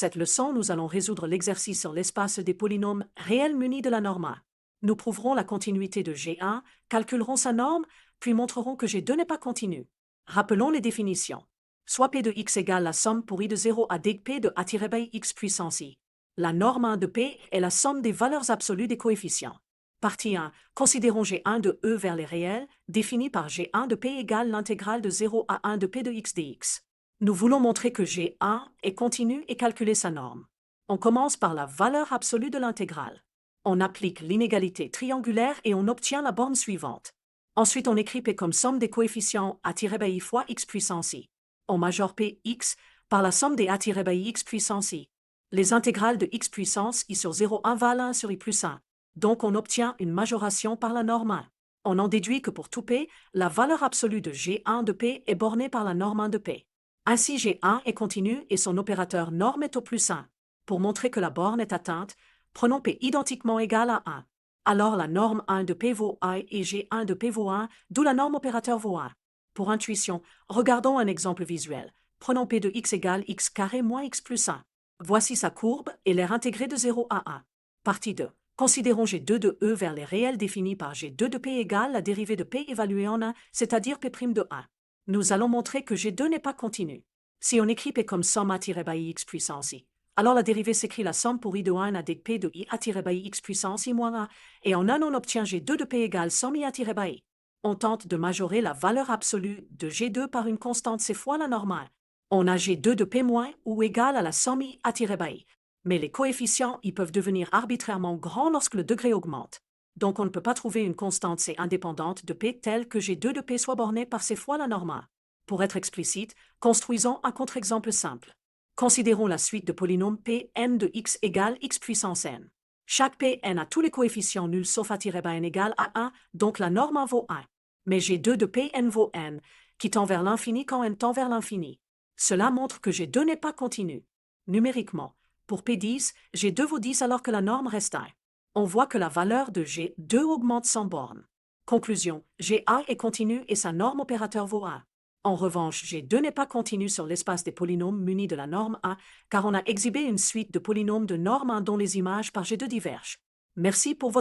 Cette leçon, nous allons résoudre l'exercice sur l'espace des polynômes réels munis de la norme A. Nous prouverons la continuité de G1, calculerons sa norme, puis montrerons que G2 n'est pas continu. Rappelons les définitions. Soit P de x égale la somme pour i de 0 à dig P de a x puissance i. La norme 1 de P est la somme des valeurs absolues des coefficients. Partie 1. Considérons G1 de E vers les réels, défini par G1 de P égale l'intégrale de 0 à 1 de P de x dx. Nous voulons montrer que G1 est continu et calculer sa norme. On commence par la valeur absolue de l'intégrale. On applique l'inégalité triangulaire et on obtient la borne suivante. Ensuite, on écrit P comme somme des coefficients a-i fois x puissance i. On majore Px par la somme des a-x puissance i. Les intégrales de x puissance i sur 0,1 valent 1 sur i plus 1. Donc on obtient une majoration par la norme 1. On en déduit que pour tout P, la valeur absolue de G1 de P est bornée par la norme 1 de P. Ainsi, G1 est continu et son opérateur norme est au plus 1. Pour montrer que la borne est atteinte, prenons P identiquement égal à 1. Alors la norme 1 de P vaut 1 et G1 de P vaut 1, d'où la norme opérateur vaut 1. Pour intuition, regardons un exemple visuel. Prenons P de x égale x carré moins x plus 1. Voici sa courbe et l'aire intégrée de 0 à 1. Partie 2. Considérons G2 de E vers les réels définis par G2 de P égale la dérivée de P évaluée en 1, c'est-à-dire P' de 1. Nous allons montrer que G2 n'est pas continu. Si on écrit P comme somme a-x puissance i, alors la dérivée s'écrit la somme pour i de 1 à dig P de i a-x puissance i moins 1, et en 1 on obtient G2 de P égale somme i a-i. On tente de majorer la valeur absolue de G2 par une constante c fois la norme 1. On a G2 de P moins ou égal à la somme i a-i. Mais les coefficients y peuvent devenir arbitrairement grands lorsque le degré augmente. Donc on ne peut pas trouver une constante C indépendante de P telle que G2 de P soit bornée par C fois la norme 1. Pour être explicite, construisons un contre-exemple simple. Considérons la suite de polynômes Pn de x égale x puissance n. Chaque Pn a tous les coefficients nuls sauf a-n égale à 1, donc la norme 1 vaut 1. Mais G2 de Pn vaut n, qui tend vers l'infini quand n tend vers l'infini. Cela montre que G2 n'est pas continu. Numériquement, pour P10, G2 vaut 10 alors que la norme reste 1. On voit que la valeur de G2 augmente sans borne. Conclusion, Ga est continu et sa norme opérateur vaut 1. En revanche, G2 n'est pas continu sur l'espace des polynômes munis de la norme A, car on a exhibé une suite de polynômes de norme 1 dont les images par G2 divergent. Merci pour votre